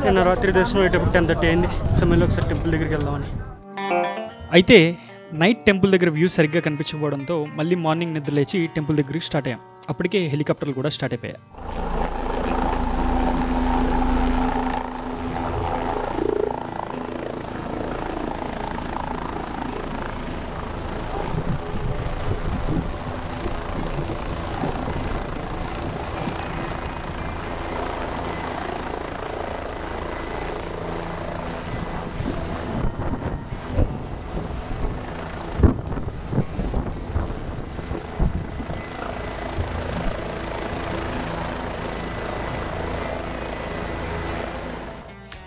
నిన్న రాత్రి దర్శనం అయ్యేటప్పుడు 10:30 అయింది. సమయంలో ఒకసారి టెంపుల్ దగ్గరికి వెళ్దామని. అయితే నైట్ టెంపుల్ దగ్గర వ్యూ సరిగ్గా కనిపించకపోవడంతో మళ్ళీ మార్నింగ్ నిద్ర లేచి టెంపుల్ దగ్గరికి స్టార్ట్ అయ్యాం. అప్పటికే హెలికాప్టర్లు కూడా స్టార్ట్ అయిపోయాయి.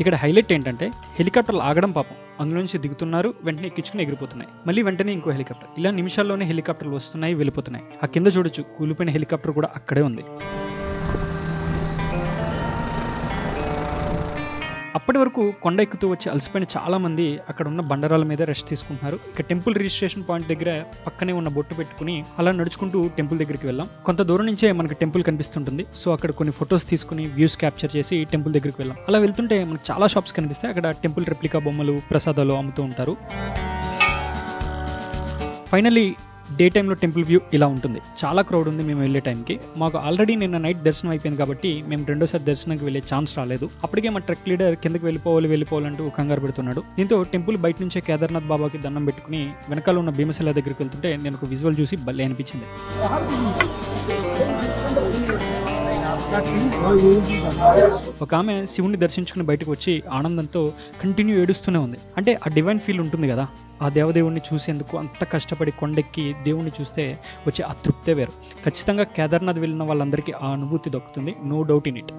ఇక్కడ హైలైట్ ఏంటంటే హెలికాప్టర్లు ఆగడం పాపం, అందులో నుంచి దిగుతున్నారు, వెంటనే ఎక్కించుకుని ఎగిరిపోతున్నాయి, మళ్ళీ వెంటనే ఇంకో హెలికాప్టర్, ఇలా నిమిషాల్లోనే హెలికాప్టర్లు వస్తున్నాయి వెళ్ళిపోతున్నాయి. ఆ కింద చూడొచ్చు కూలిపోయిన హెలికాప్టర్ కూడా అక్కడే ఉంది. అప్పటి వరకు కొండ ఎక్కుతూ వచ్చి అలసిపోయిన చాలామంది అక్కడ ఉన్న బండరాల మీద రెస్ట్ తీసుకుంటున్నారు. ఇక టెంపుల్ రిజిస్ట్రేషన్ పాయింట్ దగ్గర పక్కనే ఉన్న బొట్టు పెట్టుకుని అలా నడుచుకుంటూ టెంపుల్ దగ్గరికి వెళ్ళాం. కొంత దూరం నుంచే మనకి టెంపుల్ కనిపిస్తుంటుంది. సో అక్కడ కొన్ని ఫొటోస్ తీసుకుని వ్యూస్ క్యాప్చర్ చేసి టెంపుల్ దగ్గరికి వెళ్ళాం. అలా వెళ్తుంటే మనకు చాలా షాప్స్ కనిపిస్తాయి. అక్కడ టెంపుల్ రెప్లికా బొమ్మలు, ప్రసాదాలు అమ్ముతూ ఉంటారు. ఫైనల్లీ డే టైంలో టెంపుల్ వ్యూ ఇలా ఉంటుంది. చాలా క్రౌడ్ ఉంది మేము వెళ్ళే టైంకి. మాకు ఆల్రెడీ నిన్న నైట్ దర్శనం అయిపోయింది కాబట్టి మేము రెండోసారి దర్శనానికి వెళ్ళే ఛాన్స్ రాలేదు. అప్పటికే మా ట్రెక్ లీడర్ కిందకి వెళ్ళిపోవాలంటూ కంగారు పెడుతున్నాడు. దీంతో టెంపుల్ బయట నుంచే కేదార్నాథ్ బాబాకి దండం పెట్టుకుని వెనకాల ఉన్న భీమశిల దగ్గరికి వెళ్తుంటే నేను ఒక విజువల్ చూసి భలే అనిపించింది. ఒక ఆమె శివుణ్ణి దర్శించుకుని బయటకు వచ్చి ఆనందంతో కంటిన్యూ ఏడుస్తూనే ఉంది. అంటే ఆ డివైన్ ఫీల్ ఉంటుంది కదా, ఆ దేవదేవుణ్ణి చూసేందుకు అంత కష్టపడి కొండెక్కి దేవుణ్ణి చూస్తే వచ్చే ఆ తృప్తే వేరు. ఖచ్చితంగా కేదార్నాథ్ వెళ్ళిన వాళ్ళందరికీ ఆ అనుభూతి దక్కుతుంది, నో డౌట్ ఇన్ ఇట్.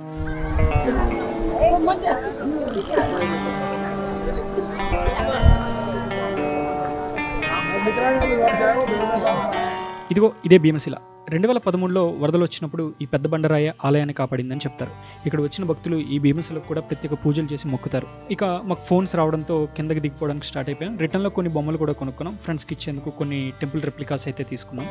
ఇదిగో ఇదే భీమశిల. 2013లో వరదలు వచ్చినప్పుడు ఈ పెద్ద బండరాయ ఆలయాన్ని కాపాడిందని చెప్తారు. ఇక్కడ వచ్చిన భక్తులు ఈ భీమశిలకు కూడా ప్రత్యేక పూజలు చేసి మొక్కుతారు. ఇక మాకు ఫోన్స్ రావడంతో కిందకి దిగిపోవడానికి స్టార్ట్ అయిపోయాం. రిటర్న్లో కొన్ని బొమ్మలు కూడా కొనుక్కున్నాం. ఫ్రెండ్స్కి ఇచ్చేందుకు కొన్ని టెంపుల్ రెప్లికాస్ అయితే తీసుకున్నాం.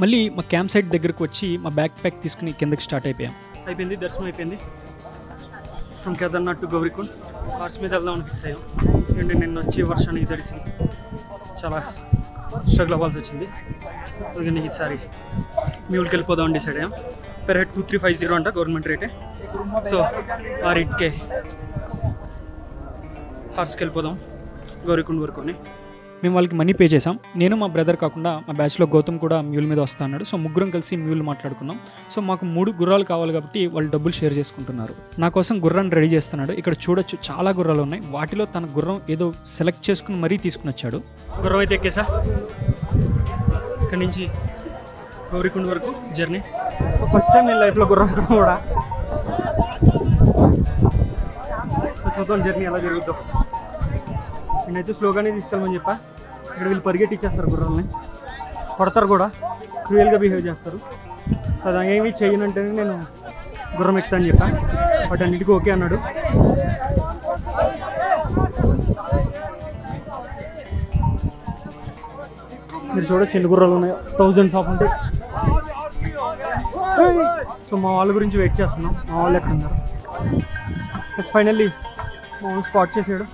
మళ్ళీ మా క్యాంప్ సైట్ దగ్గరకు వచ్చి మా బ్యాక్ ప్యాక్ తీసుకుని కిందకి స్టార్ట్ అయిపోయాం. అయిపోయింది, దర్శనం అయిపోయింది. From Kedarnath to Gaurikund horse మీద వెళ్దామని ఫిక్స్ అయ్యాం. ఎందుకంటే నిన్న వచ్చి వర్షానికి తడిసి చాలా స్ట్రగుల్ అవ్వాల్సి వచ్చింది. అందుకని ఈసారి మ్యూల్కి వెళ్ళిపోదామని డిసైడ్ అయ్యాం. పెర్ హెడ్ 2350 అంట గవర్నమెంట్ రేటే. సో ఆ రేట్కే హార్స్కి వెళ్ళిపోదాం గౌరీకుండ్ వరకు అని మేము వాళ్ళకి మనీ పే చేసాం. నేను మా బ్రదర్ కాకుండా మా బ్యాచ్లో గౌతమ్ కూడా మ్యూల్ మీద వస్తా అన్నాడు. సో ముగ్గురం కలిసి మ్యూల్ మాట్లాడుకున్నాం. సో మాకు 3 గుర్రాలు కావాలి కాబట్టి వాళ్ళు డబ్బులు షేర్ చేసుకుంటున్నారు. నా కోసం గుర్రాన్ని రెడీ చేస్తున్నాడు. ఇక్కడ చూడొచ్చు చాలా గుర్రాలు ఉన్నాయి. వాటిలో తన గుర్రం ఏదో సెలెక్ట్ చేసుకుని మరీ తీసుకుని వచ్చాడు. గుర్రం అయితే ఎక్కేసా. ఇక్కడి నుంచి గౌరీకుండ్ వరకు జర్నీ ఫస్ట్ టైం నేను లైఫ్లో గుర్రం కూడా. చూద్దాం జర్నీ ఎలా జరుగుతుందో. నేనైతే స్లోగానే తీసుకెళ్ళమని చెప్పా. ఇక్కడ వీళ్ళు పరిగెట్టి ఇచ్చేస్తారు గుర్రాలని, కొడతారు కూడా, క్రూయల్గా బిహేవ్ చేస్తారు. అది ఏమి చేయనంటేనే నేను గుర్రం ఎక్కుతా అని చెప్పా. బట్ అన్నిటికీ ఓకే అన్నాడు. మీరు చూడొచ్చు ఎన్ని గుర్రాలు ఉన్నాయో, థౌజండ్స్ ఆఫ్ ఉంటాయి. సో మా వాళ్ళ గురించి వెయిట్ చేస్తున్నాం. మా వాళ్ళు ఎక్కడ ఉన్నారు. ఫైనల్లీ మా వాళ్ళు స్పాట్ చేసాడు.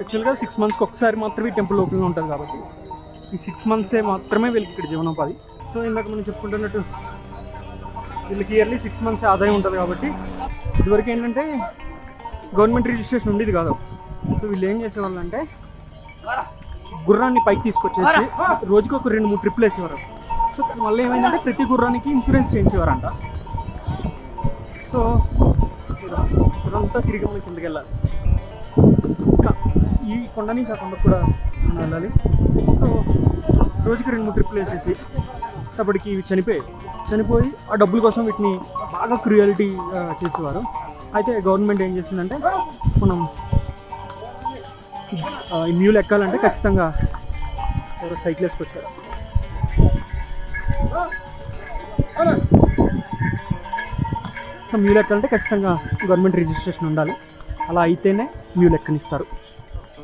యాక్చువల్గా 6 మంత్స్కి ఒకసారి మాత్రమే టెంపుల్ ఓపెన్గా ఉంటుంది కాబట్టి ఈ 6 మంత్సే మాత్రమే వీళ్ళకి ఇక్కడ జీవనోపాధి. సో ఇందాక మనం చెప్పుకుంటున్నట్టు వీళ్ళకి ఇయర్లీ 6 మంత్స్ ఆదాయం ఉంటుంది కాబట్టి ఇదివరకు ఏంటంటే గవర్నమెంట్ రిజిస్ట్రేషన్ ఉండేది కాదు. సో వీళ్ళు ఏం చేసేవాళ్ళు అంటే గుర్రాన్ని పైకి తీసుకొచ్చేసి రోజుకి ఒక 2-3 ట్రిప్లు వేసేవారు. సో మళ్ళీ ఏమైందంటే ప్రతి గుర్రానికి ఇన్సూరెన్స్ చేయించేవారంట. సో గుర్రంతా తిరిగి మనం కిందకి వెళ్ళాలి. ఈ కొండ నుంచి ఆ కొండకు కూడా మనం వెళ్ళాలి. సో రోజుకి 2-3 ట్రిప్లు వేసేసి అప్పటికి ఇవి చనిపోయి ఆ డబ్బుల కోసం వీటిని బాగా క్రూయాలిటీ చేసేవారు. అయితే గవర్నమెంట్ ఏం చేసిందంటే మనం ఈ మ్యూల్ ఎక్కాలంటే ఖచ్చితంగా ఎవరో సైకిల్ వేసుకొచ్చారు. సో మ్యూల్ ఎక్కాలంటే ఖచ్చితంగా గవర్నమెంట్ రిజిస్ట్రేషన్ ఉండాలి. అలా అయితేనే మ్యూల్ ఎక్కనిస్తారు.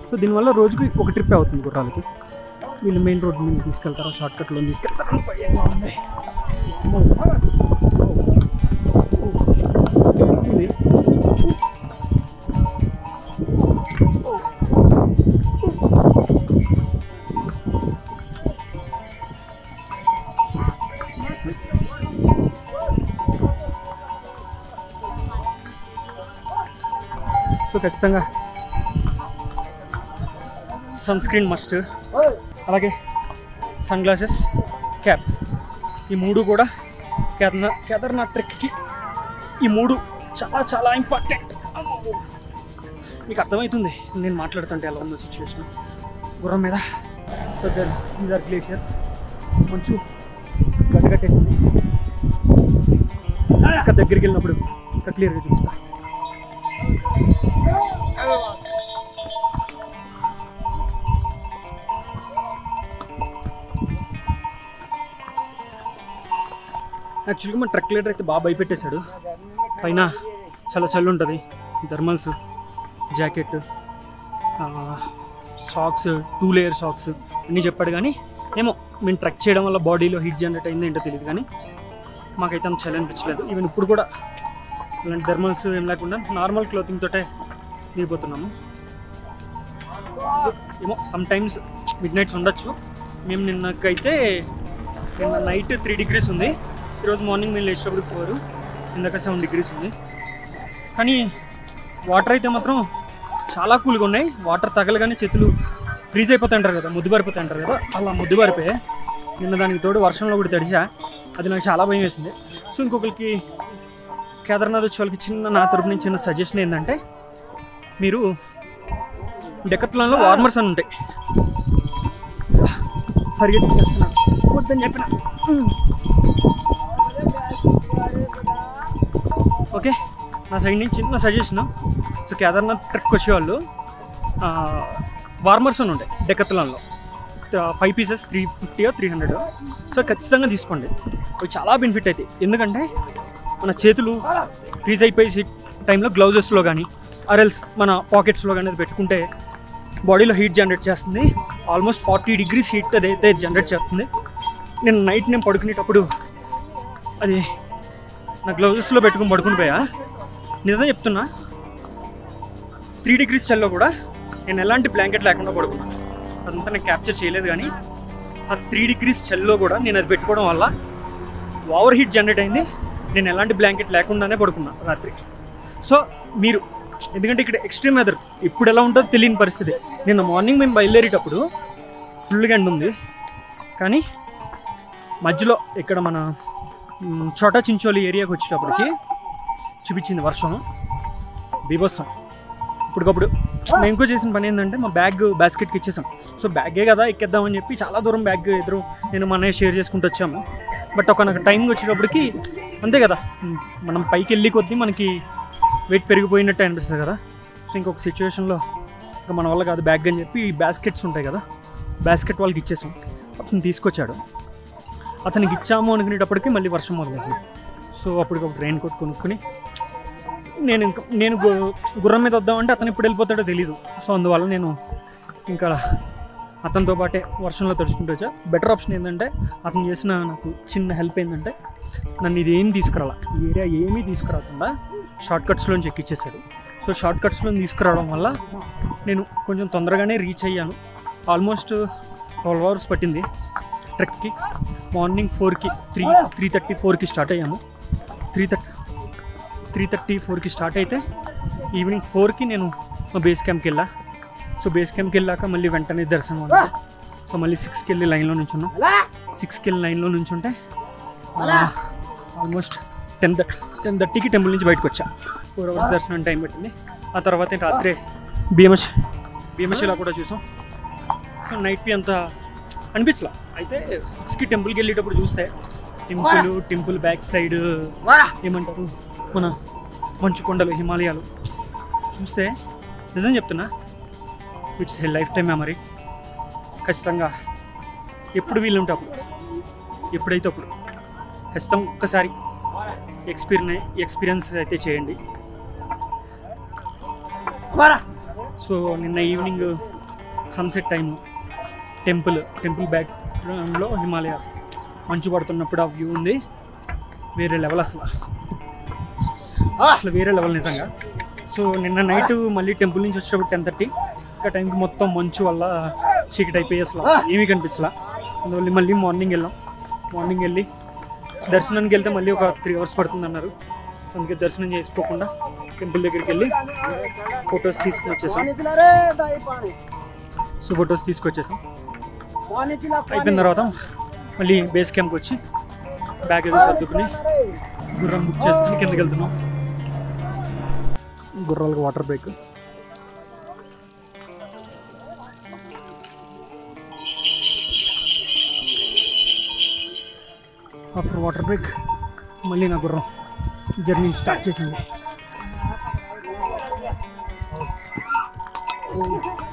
సో దీనివల్ల రోజుకి ఒక ట్రిప్ అవుతుంది గుర్రాలకి. వీళ్ళు మెయిన్ రోడ్ మీద తీసుకెళ్తారు, షార్ట్ కట్లో తీసుకెళ్తారు. సో ఖచ్చితంగా సన్ స్క్రీన్ మస్ట్, అలాగే సన్ గ్లాసెస్, క్యాప్, ఈ మూడు కూడా కేదార్నాథ్ ట్రెక్కి ఈ మూడు చాలా చాలా ఇంపార్టెంట్. మీకు అర్థమవుతుంది నేను మాట్లాడుతుంటే ఎలా ఉందో సిచ్యువేషన్ గుర్రం మీద. So these are glaciers. మంచు గడ్డగట్టేసింది. ఇంకా దగ్గరికి వెళ్ళినప్పుడు ఇంకా క్లియర్గా చూపిస్తా. యాక్చువల్గా మన ట్రక్ లీడర్ అయితే బాగా భయపెట్టేశాడు. పైన చాలా చల్లి ఉంటుంది, thermals, jacket, socks, 2 layer socks అన్నీ చెప్పాడు. కానీ ఏమో మేము ట్రక్ చేయడం వల్ల బాడీలో హీట్ జనరేట్ అయిందో ఏంటో తెలియదు, కానీ మాకైతే అంత చలి అనిపించలేదు. ఈవెన్ ఇప్పుడు కూడా ఇలాంటి థర్మల్స్ ఏం లేకుండా నార్మల్ క్లోతింగ్ తోటే దిగిపోతున్నాము. ఏమో సమ్ టైమ్స్ మిడ్ నైట్స్ ఉండొచ్చు. మేము నిన్న నైట్ 3 degrees ఉంది. ఈరోజు మార్నింగ్ మేము లేచినప్పుడు 4, ఇందాక 7 degrees ఉంది. కానీ వాటర్ అయితే మాత్రం చాలా కూల్గా ఉన్నాయి. వాటర్ తగలగానే చేతులు ఫ్రీజ్ అయిపోతుంటారు కదా, ముద్దుబారిపోతుంటారు కదా, అలా ముద్దుబారిపోయి నిన్న దానికి తోడు వర్షంలో కూడా తడిచా. అది నాకు చాలా భయం వేసింది. సో ఇంకొకరికి కేదార్నాథ్ వచ్చే వాళ్ళకి నా తరపు నుంచి చిన్న సజెషన్ ఏంటంటే, మీరు డెకత్లాన్లో వార్మర్స్ అని ఉంటాయి. పరిగెత్తి చేస్తున్నాను వద్దని చెప్పిన. ఓకే, నా సైడ్ నుంచి చిన్న సజెషన్. సో కేదార్నాథ్ ట్రెక్ వచ్చేవాళ్ళు వార్మర్స్ అని ఉంటాయి డెకత్లాన్లో. 5 pieces 350 or 300. సో ఖచ్చితంగా తీసుకోండి, అవి చాలా బెనిఫిట్ అవుతాయి. ఎందుకంటే మన చేతులు ఫ్రీజ్ అయిపోయి టైంలో గ్లౌజెస్లో కానీ ఆర్ఎల్స్ మన పాకెట్స్లో కానీ అది పెట్టుకుంటే బాడీలో హీట్ జనరేట్ చేస్తుంది. ఆల్మోస్ట్ 40 degrees హీట్ అదైతే జనరేట్ చేస్తుంది. నేను నైట్ నేను పడుకునేటప్పుడు అది నా గ్లౌజెస్లో పెట్టుకుని పడుకుని పోయా. నిజం చెప్తున్నా, 3 degrees చల్లో కూడా నేను ఎలాంటి బ్లాంకెట్ లేకుండా పడుకున్నాను. అదంతా నేను క్యాప్చర్ చేయలేదు, కానీ ఆ 3 degrees చల్లో కూడా నేను అది పెట్టుకోవడం వల్ల ఓవర్ హీట్ జనరేట్ అయింది. నేను ఎలాంటి బ్లాంకెట్ లేకుండానే పడుకున్నాను రాత్రి. సో మీరు, ఎందుకంటే ఇక్కడ ఎక్స్ట్రీమ్ వెదర్ ఇప్పుడు ఎలా ఉంటుందో తెలియని పరిస్థితి. నిన్న మార్నింగ్ మేము బయలుదేరేటప్పుడు ఫుల్గా ఎండ ఉంది, కానీ మధ్యలో ఇక్కడ మన చోటా చించోలి ఏరియాకి వచ్చేటప్పటికి చూపించింది వర్షం బీభత్సం. ఇప్పటికప్పుడు మేము ఇంకో చేసిన పని ఏంటంటే, మా బాస్కెట్కి ఇచ్చేసాం. సో బ్యాగే కదా ఎక్కేద్దామని చెప్పి చాలా దూరం బ్యాగ్ నేను మన షేర్ చేసుకుంటూ వచ్చాము. బట్ ఒక టైంకి వచ్చేటప్పటికి అంతే కదా, మనం పైకి వెళ్ళి కొద్దీ మనకి వెయిట్ పెరిగిపోయినట్టు అనిపిస్తుంది కదా. సో ఇంకొక సిచ్యువేషన్లో మన వల్ల కాదు బ్యాగ్ అని చెప్పి బాస్కెట్స్ ఉంటాయి కదా, బాస్కెట్ వాళ్ళకి ఇచ్చేసాం. అతను తీసుకొచ్చాడు. అతనికి ఇచ్చాము అనుకునేటప్పటికి మళ్ళీ వర్షం మొదలైంది. సో అప్పటికప్పుడు రెయిన్ కోట్ కొనుక్కుని నేను గుర్రం మీద వద్దామంటే అతను ఎప్పుడు వెళ్ళిపోతాడో తెలీదు. సో అందువల్ల నేను ఇంకా అతనితో పాటే వర్షంలో తడుచుకుంటూ వచ్చా. బెటర్ ఆప్షన్ ఏంటంటే, అతను చేసిన నాకు చిన్న హెల్ప్ ఏంటంటే, నన్ను ఇది ఏం తీసుకురాలా, ఈ ఏరియా ఏమీ తీసుకురాకుండా షార్ట్ కట్స్లోంచి ఎక్కిచ్చేసాడు. సో షార్ట్ కట్స్లో తీసుకురావడం వల్ల నేను కొంచెం తొందరగానే రీచ్ అయ్యాను. ఆల్మోస్ట్ 12 hours పట్టింది ట్రెక్కి. మార్నింగ్ 4కి 3:34కి స్టార్ట్ అయ్యాము. 3:34కి స్టార్ట్ అయితే ఈవినింగ్ 4కి నేను బేస్ క్యాంప్కి వెళ్ళా. సో బేస్ క్యాంప్కి వెళ్ళాక మళ్ళీ వెంటనే దర్శనం ఉంది. సో మళ్ళీ 6కి వెళ్ళి లైన్లో నుంచున్నాం. 6కి వెళ్ళి లైన్లో నుంచుంటే ఆల్మోస్ట్ 10:30కి టెంపుల్ నుంచి బయటకు వచ్చా. 4 hours దర్శనం టైం పట్టింది. ఆ తర్వాత రాత్రే భీమశిల కూడా చూసాం. సో నైట్ వ్యూ అంతా అనిపించలా. అయితే 6కి టెంపుల్కి వెళ్ళేటప్పుడు చూస్తే టెంపుల్ బ్యాక్ సైడ్ ఏమంటారు, మన మంచు కొండలు, హిమాలయాలు చూస్తే నిజం చెప్తున్నా, it's a life time memory. ఖచ్చితంగా ఎప్పుడు వీలుంటే అప్పుడు, ఎప్పుడైతే అప్పుడు ఖచ్చితంగా ఒక్కసారి ఎక్స్పీరియన్స్ అయితే చేయండి. సో నిన్న ఈవినింగ్ సన్సెట్ టైం టెంపుల్ బ్యాక్గ్రౌండ్లో హిమాలయాస్ మంచు పడుతున్నప్పుడు ఆ వ్యూ ఉంది. వేరే లెవెల్ అసలు వేరే లెవెల్ నిజంగా. సో నిన్న నైట్ మళ్ళీ టెంపుల్ నుంచి వచ్చేటప్పుడు 10:30 ఇంకా టైంకి మొత్తం మంచు వల్ల చీకటి అయిపోయి అసలు ఏమీ కనిపించలా. అందువల్ల మళ్ళీ మార్నింగ్ వెళ్ళాం. మార్నింగ్ వెళ్ళి దర్శనానికి వెళ్తే మళ్ళీ ఒక 3 hours పడుతుంది అన్నారు. అందుకే దర్శనం చేసుకోకుండా టెంపుల్ దగ్గరికి వెళ్ళి ఫొటోస్ తీసుకుని వచ్చేసాం. సో ఫొటోస్ తీసుకొచ్చేసాం. అయిపోయిన తర్వాత మళ్ళీ బేస్ క్యాంప్కి వచ్చి బ్యాగ్ ఏదో సర్దుకుని గుర్రం బుక్ చేసుకుని కిందకి వెళ్తున్నాం. గుర్రాలకు water break. After water break మళ్ళీ నా గుర్రం జర్నీ స్టార్ట్ చేసింది.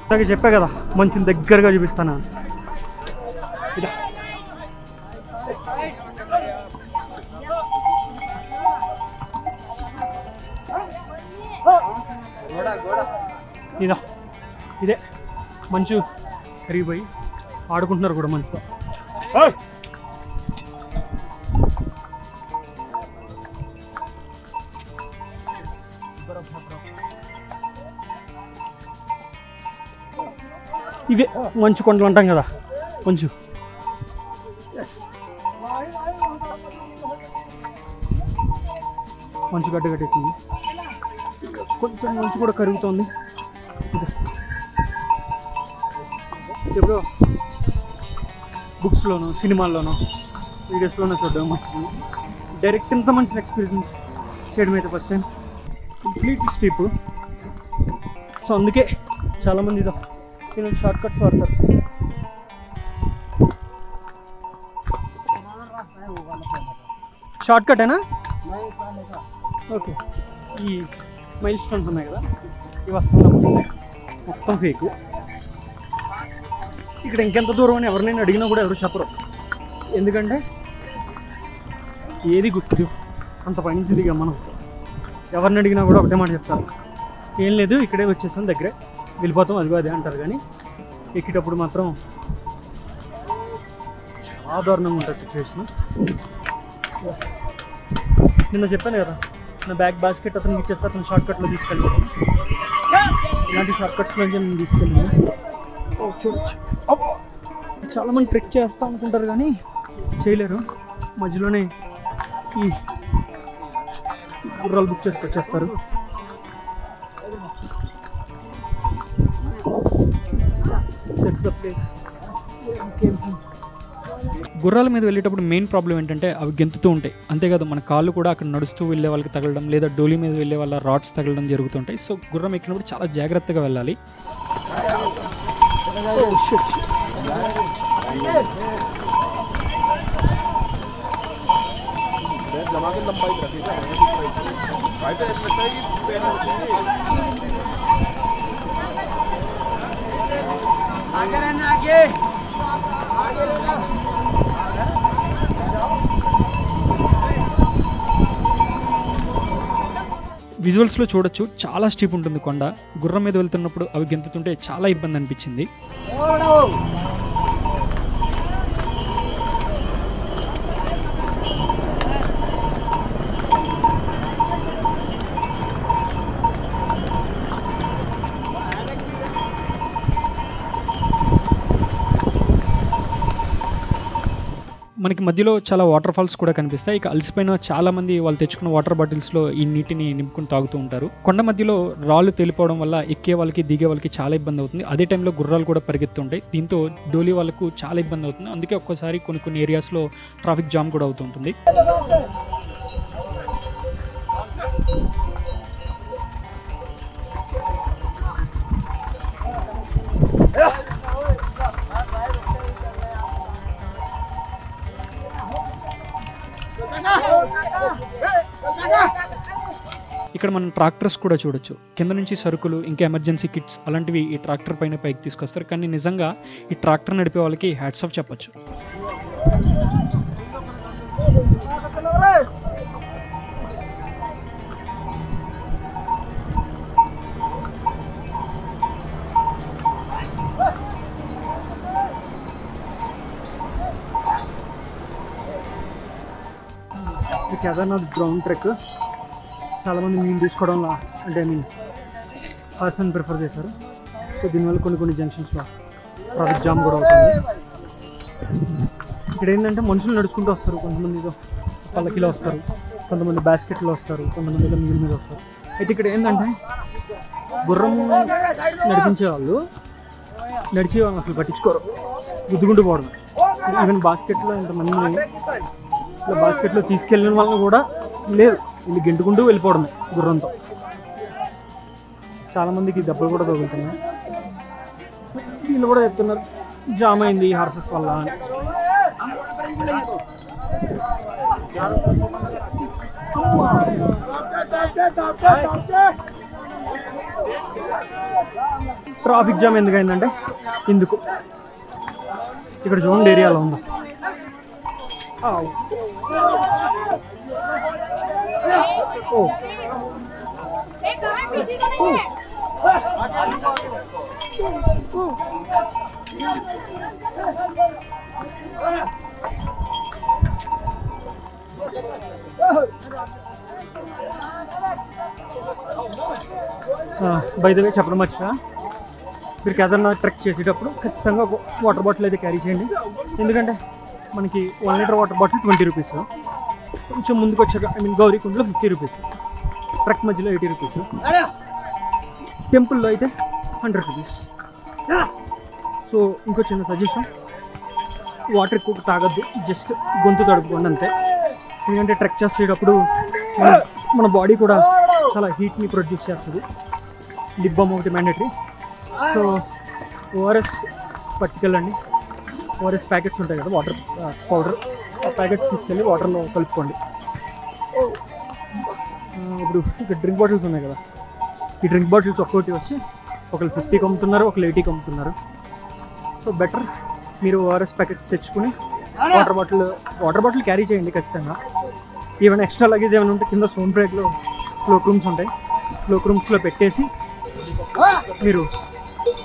అలాగే చెప్పా కదా మంచి దగ్గరగా చూపిస్తాను. ఇలా ఇదా ఇదే మంచు కరిగిపోయి ఆడుకుంటున్నారు కూడా మంచుతో. ఇవే మంచు కొండలు అంటాం కదా, మంచు. మంచు గడ్డ కట్టేసింది. కొంచెం మంచు కూడా కరుగుతోంది. ఎప్పుడో బుక్స్లోనో సినిమాల్లోనో వీడియోస్లోనో చూడడం డైరెక్ట్ ఇంత మంచి ఎక్స్పీరియన్స్ చేయడం అయితే first time. Complete steep. So అందుకే చాలామంది ఇదో నేను షార్ట్ కట్స్ వాడతారు. షార్ట్ కటేనా? ఓకే. ఈ మైల్ స్టోన్స్ ఉన్నాయి కదా, ఇవి వస్తున్నప్పుడు మొత్తం ఫేక్. ఇక్కడ ఇంకెంత దూరం అని ఎవరినైనా అడిగినా కూడా ఎవరు చెప్పరు. ఎందుకంటే ఏది గుర్తు అంత పైనుంచి దిగా మనం ఎవరిని అడిగినా కూడా ఒకటే మాట చెప్తారు, ఏం లేదు ఇక్కడే వచ్చేసాం దగ్గరే వెళ్ళిపోతాం అదిగో అదే అంటారు. కానీ ఎక్కేటప్పుడు మాత్రం చాలా దారుణంగా ఉంటుంది సిచ్యువేషన్. నిన్న చెప్పాను కదా నా బ్యాగ్ బాస్కెట్ అతనికి ఇచ్చేస్తే అతను షార్ట్కట్లో తీసుకెళ్ళాను. ఇలాంటి షార్ట్కట్స్లోంచి నేను తీసుకెళ్ళాను. చూడొచ్చు చాలామంది ట్రెక్ చేస్తా అనుకుంటారు కానీ చేయలేరు. మధ్యలోనే ఈ గుర్రాలు బుక్ చేసుకొచ్చేస్తారు. గుర్రాల మీద వెళ్ళేటప్పుడు మెయిన్ ప్రాబ్లం ఏంటంటే అవి గెంతుతూ ఉంటాయి. అంతేకాదు మన కాళ్ళు కూడా అక్కడ నడుస్తూ వెళ్ళే వాళ్ళకి తగలడం లేదా డోలీ మీద వెళ్ళే వాళ్ళ రాడ్స్ తగలడం జరుగుతుంటాయి. సో గుర్రం ఎక్కినప్పుడు చాలా జాగ్రత్తగా వెళ్ళాలి. విజువల్స్లో చూడొచ్చు చాలా స్టీప్ ఉంటుంది కొండ. గుర్రం మీద వెళ్తున్నప్పుడు అవి గెంతుతుంటే చాలా ఇబ్బంది అనిపించింది. మనకి మధ్యలో చాలా వాటర్ ఫాల్స్ కూడా కనిపిస్తాయి. ఇక అలసిపోయిన చాలా మంది వాళ్ళు తెచ్చుకున్న వాటర్ బాటిల్స్లో ఈ నీటిని నింపుకుని తాగుతూ ఉంటారు. కొండ మధ్యలో రాళ్ళు తేలిపోవడం వల్ల ఎక్కే వాళ్ళకి దిగే వాళ్ళకి చాలా ఇబ్బంది అవుతుంది. అదే టైంలో గుర్రాలు కూడా పరిగెత్తుంటాయి. దీంతో డోలీ వాళ్ళకు చాలా ఇబ్బంది అవుతుంది. అందుకే ఒక్కోసారి కొన్ని ఏరియాస్లో ట్రాఫిక్ జామ్ కూడా అవుతుంటుంది. ఇక్కడ మనం ట్రాక్టర్స్ కూడా చూడొచ్చు. కింద నుంచి సరుకులు ఇంకా ఎమర్జెన్సీ కిట్స్ అలాంటివి ఈ ట్రాక్టర్ పైన పైకి తీసుకొస్తారు. కానీ నిజంగా ఈ ట్రాక్టర్ నడిపే వాళ్ళకి హ్యాట్స్ ఆఫ్ చెప్పొచ్చు. కేదార్నాథ్ గ్రౌండ్ ట్రెక్ చాలామంది మేము తీసుకోవడంలో అంటే పర్సన్ ప్రిఫర్ చేశారు. సో దీనివల్ల కొన్ని జంక్షన్స్లో ట్రాఫిక్ జామ్ కూడా అవుతుంది. ఇక్కడ ఏంటంటే మనుషులు నడుచుకుంటూ వస్తారు, కొంతమంది పల్లకిలో వస్తారు, కొంతమంది బాస్కెట్లో వస్తారు, కొంతమంది మిగిలి మీద వస్తారు. అయితే ఇక్కడ ఏంటంటే గుర్రం నడిపించే వాళ్ళు అసలు పట్టించుకోరు, గుద్దుకుంటూ పోవడం. ఈవెన్ బాస్కెట్లో ఇంతమంది ఇలా బాస్కెట్లో తీసుకెళ్ళిన వాళ్ళని కూడా లేదు, వీళ్ళు గెంటుకుంటూ వెళ్ళిపోవడమే గుర్రంతో. చాలామందికి దెబ్బలు కూడా తగులుతున్నాయి. వీళ్ళు కూడా చెప్తున్నారు జామ్ అయింది హార్సెస్ వల్ల అని. ట్రాఫిక్ జామ్ ఎందుకైందంటే ఇందుకు ఇక్కడ చూడండి ఏరియాలో ఉంది. బై ద వే చెప్పడం మర్చిపోయా, మీరు కేదార్నాథ్ ట్రెక్ చేసేటప్పుడు ఖచ్చితంగా ఒక వాటర్ బాటిల్ అయితే క్యారీ చేయండి. ఎందుకంటే మనకి 1 లీటర్ వాటర్ బాటిల్ 20 రూపీస్, కొంచెం ముందుకు వచ్చాక గౌరీకుండలో 50 రూపీస్, ట్రెక్ మధ్యలో 80 రూపీస్, టెంపుల్లో అయితే 100 రూపీస్. సో ఇంకో చిన్న సజెషన్, వాటర్ ఎక్కువ తాగద్దు, జస్ట్ గొంతు తడుపుకోండి అంతే. ఎందుకంటే ట్రెక్ చేసేటప్పుడు మన బాడీ కూడా చాలా హీట్ని ప్రొడ్యూస్ చేస్తుంది. లిప్ బామ్ ఒకటి మ్యాండేటరీ. సో ఓఆర్ఎస్ పట్టుకెళ్ళండి, ఓఆర్ఎస్ ప్యాకెట్స్ ఉంటాయి కదా, వాటర్ పౌడర్, ఆ ప్యాకెట్స్ తీసుకెళ్ళి వాటర్లో కలుపుకోండి. ఇప్పుడు ఇక్కడ డ్రింక్ బాటిల్స్ ఉన్నాయి కదా, ఈ డ్రింక్ బాటిల్స్ ఒక్కొక్కటి వచ్చి ఒకళ్ళు 50కి అమ్ముతున్నారు, ఒకళ్ళు 80కి అమ్ముతున్నారు. సో బెటర్ మీరు ఓఆర్ఎస్ ప్యాకెట్స్ తెచ్చుకుని వాటర్ బాటిల్ క్యారీ చేయండి ఖచ్చితంగా. ఈవెన్ ఎక్స్ట్రా లగేజ్ ఏమైనా ఉంటే కింద సోన్ బ్రేక్లో క్లోక్ రూమ్స్ ఉంటాయి, క్లోక్ రూమ్స్లో పెట్టేసి మీరు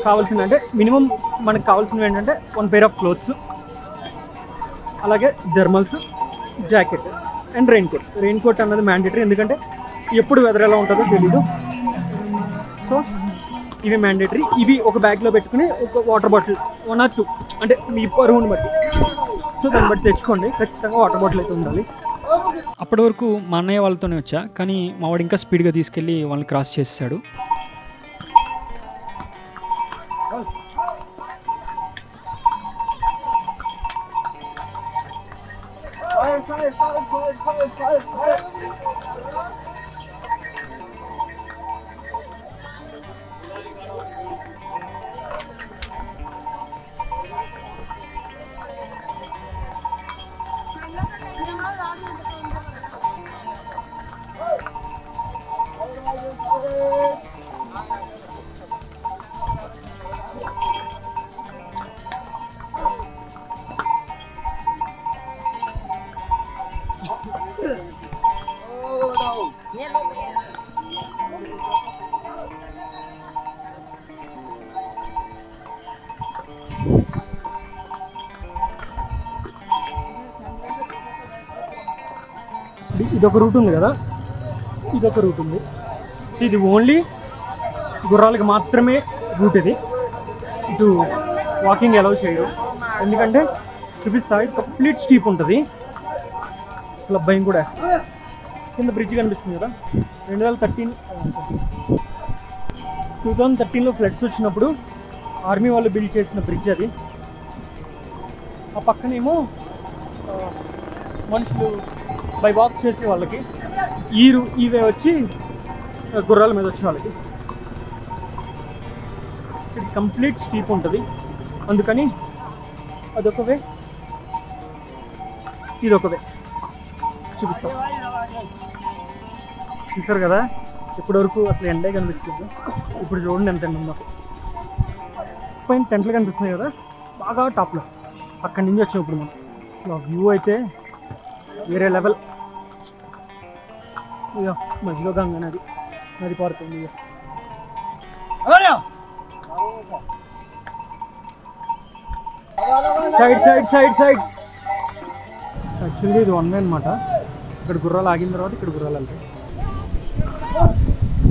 కావాల్సింది అంటే మినిమం మనకు కావాల్సినవి ఏంటంటే 1 pair of క్లోత్స్, అలాగే thermals, jacket and raincoat అన్నది మ్యాండేటరీ. ఎందుకంటే ఎప్పుడు వెదర్ ఎలా ఉంటుందో తెలీదు. సో ఇవి మ్యాండేటరీ. ఇవి ఒక బ్యాగ్లో పెట్టుకుని ఒక వాటర్ బాటిల్ 1 or 2 అంటే మీ పరువుని బట్టి, సో దాన్ని బట్టి తెచ్చుకోండి. ఖచ్చితంగా వాటర్ బాటిల్ అయితే ఉండాలి. అప్పటి వరకు మా అన్నయ్య వాళ్ళతోనే వచ్చా, కానీ మా వాడు ఇంకా స్పీడ్గా తీసుకెళ్ళి వాళ్ళని క్రాస్ చేసేసాడు. ఇదొక రూట్ ఉంది కదా, ఇదొక రూట్ ఉంది. ఇది ఓన్లీ గుర్రాలకు మాత్రమే రూట్. ఇది ఇటు వాకింగ్ అలౌ చేయరు, ఎందుకంటే చూపిస్తా, కంప్లీట్ స్టీప్ ఉంటుంది. అసలు భయం కూడా. కింద బ్రిడ్జ్ కనిపిస్తుంది కదా, 2013లో ఫ్లడ్స్ వచ్చినప్పుడు ఆర్మీ వాళ్ళు బిల్డ్ చేసిన బ్రిడ్జ్ అది. ఆ పక్కనేమో మనుషులు బై వాక్ చేసే వాళ్ళకి, ఈవే వచ్చి గుర్రాల మీద వచ్చే వాళ్ళకి కంప్లీట్ స్టీప్ ఉంటుంది. అందుకని అదొక వే, ఇదొక వే. చూపిస్తాం. చూసారు కదా, ఇప్పటివరకు అసలు ఎండే కనిపిస్తుంది. ఇప్పుడు చూడండి ఎంత ఎండ ఉందో. పైన టెంట్లు కనిపిస్తున్నాయి కదా, బాగా టాప్లో. అక్కడి నుంచి వచ్చాం ఇప్పుడు మనం. వ్యూ అయితే వేరే లెవెల్. ఇక మధ్యలో గంగా నది పారుతుంది. సైడ్ యాక్చువల్లీ ఇది 1 వే అనమాట. ఇక్కడ గుర్రాలు ఆగిన తర్వాత ఇక్కడ గుర్రాలు వెళ్తాయి.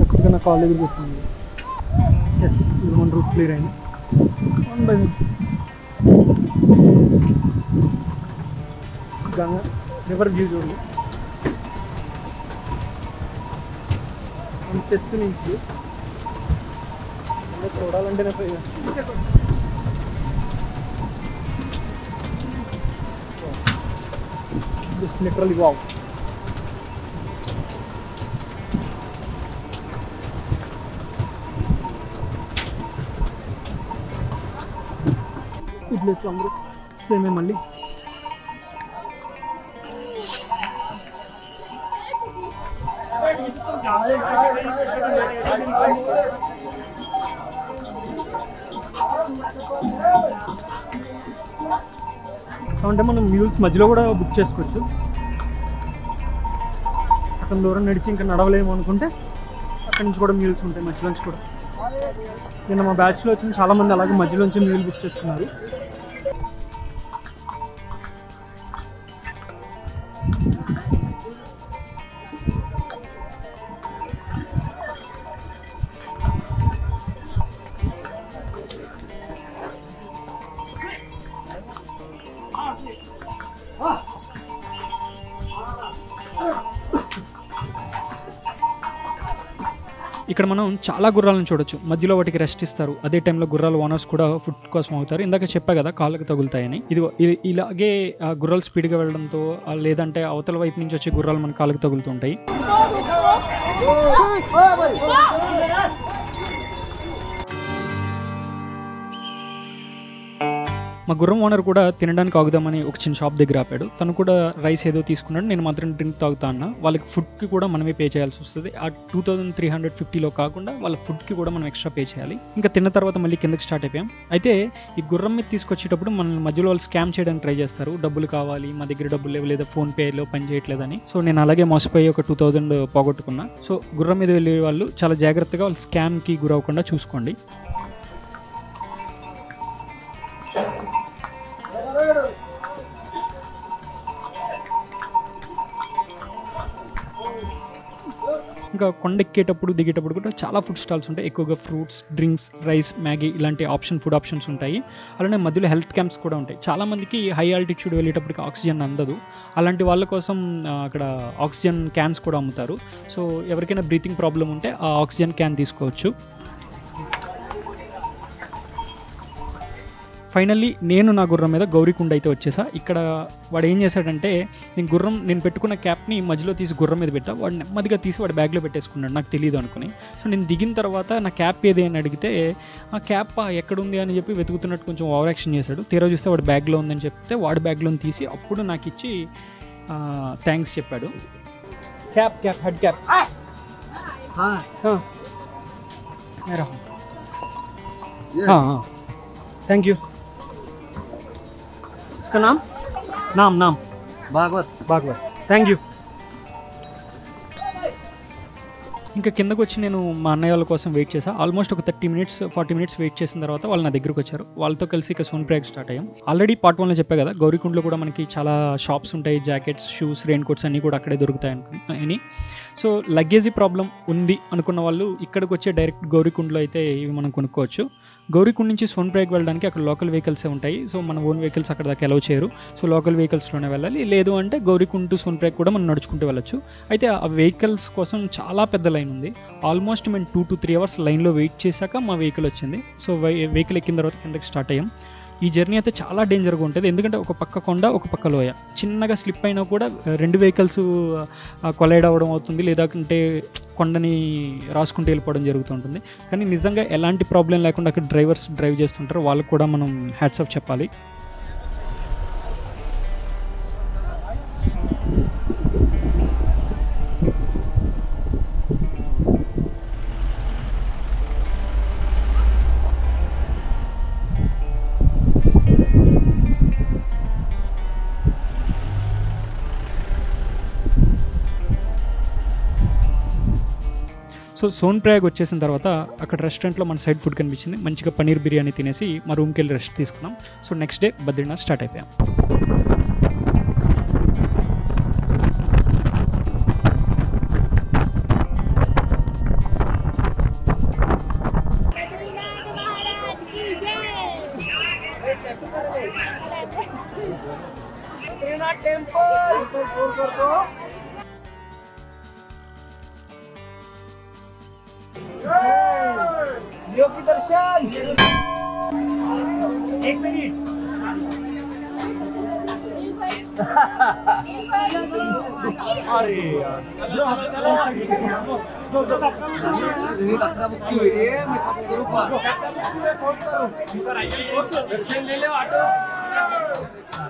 ఎప్పటికైనా నా కాల్ దగ్గరికి వచ్చింది. ఎస్, ఇది మన రూట్ క్లియర్ అయింది. 1 by 1 గంగా రివర్ వ్యూ చూడండి. మన టెస్ట్ నుంచి చూడాలంటేనే జస్ట్ లిటరల్లీ వావ్. ఈ ప్లేస్లో అందరూ సేమే మళ్ళీ. అంటే మనం మ్యూల్స్ మధ్యలో కూడా బుక్ చేసుకోవచ్చు. అక్కడ దూరం నడిచి ఇంకా నడవలేము అనుకుంటే అక్కడి నుంచి కూడా మ్యూల్స్ ఉంటాయి, మధ్యలోంచి కూడా. నిన్న మా బ్యాచ్లో వచ్చిన చాలామంది అలాగే మధ్యలోంచి మ్యూల్ బుక్ చేస్తున్నారు. ఇక్కడ మనం చాలా గుర్రాలను చూడొచ్చు. మధ్యలో వాటికి రెస్ట్ ఇస్తారు. అదే టైంలో గుర్రాల ఓనర్స్ కూడా ఫుడ్ కోసం అవుతారు. ఇందాక చెప్పా కదా కాళ్ళకి తగులుతాయని. ఇది ఇలాగే గుర్రాలు స్పీడ్గా వెళ్ళడంతో లేదంటే అవతల వైపు నుంచి వచ్చే గుర్రాలు మన కాళ్ళకి తగులుతుంటాయి. మా గుర్రం ఓనర్ కూడా తినడానికి ఆగుదామని ఒక చిన్న షాప్ దగ్గర ఆపాడు. తను కూడా రైస్ ఏదో తీసుకున్నాడు. నేను మాత్రం డ్రింక్ తాగుతా అన్న. వాళ్ళకి ఫుడ్కి కూడా మనమే పే చేయాల్సి వస్తుంది. ఆ 2350లో కాకుండా వాళ్ళ ఫుడ్కి కూడా మనం ఎక్స్ట్రా పే చేయాలి. ఇంకా తిన్న తర్వాత మళ్ళీ కిందకి స్టార్ట్ అయిపోయాం. అయితే ఈ గుర్రం మీద తీసుకొచ్చేటప్పుడు మనల్ని మధ్యలో వాళ్ళు స్కామ్ చేయడానికి ట్రై చేస్తారు. డబ్బులు కావాలి, మా దగ్గర డబ్బులు లేవు, లేదా ఫోన్పేలో పని చేయట్లేదని. సో నేను అలాగే మోసపోయి ఒక 2000 పోగొట్టుకున్నా. సో గుర్రం మీద వెళ్ళే వాళ్ళు చాలా జాగ్రత్తగా వాళ్ళు స్కామ్కి గురవకుండా చూసుకోండి. ఇంకా కొండ ఎక్కేటప్పుడు దిగేటప్పుడు కూడా చాలా ఫుడ్ స్టాల్స్ ఉంటాయి. ఎక్కువగా ఫ్రూట్స్, డ్రింక్స్, రైస్, మ్యాగీ ఇలాంటి ఫుడ్ ఆప్షన్స్ ఉంటాయి. అలానే మధ్యలో హెల్త్ క్యాంప్స్ కూడా ఉంటాయి. చాలామందికి హై ఆల్టిట్యూడ్ వెళ్ళేటప్పటికి ఆక్సిజన్ అందదు. అలాంటి వాళ్ళ కోసం అక్కడ ఆక్సిజన్ క్యాన్స్ కూడా అమ్ముతారు. సో ఎవరికైనా బ్రీతింగ్ ప్రాబ్లం ఉంటే ఆ ఆక్సిజన్ క్యాన్ తీసుకోవచ్చు. ఫైనల్లీ నేను నా గుర్రం మీద గౌరీకుండ అయితే వచ్చేసా. ఇక్కడ వాడు ఏం చేశాడంటే నేను పెట్టుకున్న క్యాప్ని మధ్యలో తీసి గుర్రం మీద పెట్టా. వాడు నెమ్మదిగా తీసి వాడు బ్యాగ్లో పెట్టేసుకున్నాడు, నాకు తెలియదు అనుకుని. సో నేను దిగిన తర్వాత నా క్యాప్ ఏది అని అడిగితే ఆ క్యాప్ ఎక్కడుంది అని చెప్పి వెతుకుతున్నట్టు కొంచెం ఓవర్ యాక్షన్ చేశాడు. తీరా చూస్తే వాడు బ్యాగ్లో ఉందని చెప్తే వాడి బ్యాగ్లో తీసి అప్పుడు నాకు ఇచ్చి థ్యాంక్స్ చెప్పాడు. Head cap thank you. इसका नाम भागवत. Thank you. ఇంకా కిందకు వచ్చి నేను మా అన్నయ్య వాళ్ళ కోసం వెయిట్ చేశాను. ఆల్మోస్ట్ ఒక 40 మినిట్స్ వెయిట్ చేసిన తర్వాత వాళ్ళు నా దగ్గరకు వచ్చారు. వాళ్ళతో కలిసి ఇక సోన్ప్రయాగ్ స్టార్ట్ అయ్యాం. ఆల్రెడీ పార్ట్ 1లో చెప్పా కదా, గౌరీకుండలో కూడా మనకి చాలా షాప్స్ ఉంటాయి. జాకెట్స్, షూస్, రెయిన్ కోట్స్ అన్నీ కూడా అక్కడే దొరుకుతాయి అని. సో లగేజీ ప్రాబ్లం ఉంది అనుకున్న వాళ్ళు ఇక్కడికి వచ్చే డైరెక్ట్ గౌరీకుండలో అయితే ఇవి మనం కొనుక్కోవచ్చు. గౌరీకుండ నుంచి సోన్ప్రయాగ్ వెళ్ళడానికి అక్కడ లోకల్ వెహికల్సే ఉంటాయి. సో మన ఓన్ వెహికల్స్ అక్కడ దాకా అలౌ చేయరు. సో లోకల్ వెహికల్స్లోనే వెళ్ళాలి. లేదు అంటే గౌరీకుండ టు సోన్ప్రయాగ్ కూడా మనం నడుచుకుంటూ వెళ్ళొచ్చు. అయితే ఆ వెహికల్స్ కోసం చాలా పెద్ద లైన్ ఉంది. ఆల్మోస్ట్ మేము 2 to 3 hours లైన్లో వెయిట్ చేశాక మా వెహికల్ వచ్చింది. సో వెహికల్ ఎక్కిన తర్వాత కిందకి స్టార్ట్ అయ్యాం. ఈ జర్నీ అయితే చాలా డేంజర్గా ఉంటుంది. ఎందుకంటే ఒక పక్క కొండ, ఒక పక్క లోయ. చిన్నగా స్లిప్ అయినా కూడా 2 వెహికల్స్ కొలైడ్ అవ్వడం అవుతుంది, లేదంటే కొండని రాసుకుంటూ వెళ్ళిపోవడం జరుగుతూ ఉంటుంది. కానీ నిజంగా ఎలాంటి ప్రాబ్లం లేకుండా అక్కడ డ్రైవర్స్ డ్రైవ్ చేస్తుంటారు. వాళ్ళకు కూడా మనం హ్యాట్స్ ఆఫ్ చెప్పాలి. సో సోన్ప్రయాగ్ వచ్చేసిన తర్వాత అక్కడ రెస్టారెంట్లో మన సైడ్ ఫుడ్ కనిపించింది. మంచిగా పన్నీర్ బిర్యానీ తినేసి మా రూమ్కి వెళ్ళి రెస్ట్ తీసుకున్నాం. So next day Badrinath start అయిపోయాం. योगी दर्शन। एक मिनट अरे यार ini tak bisa bukti ini, mereka kuru pak. Dर्शन ले लो ऑटो।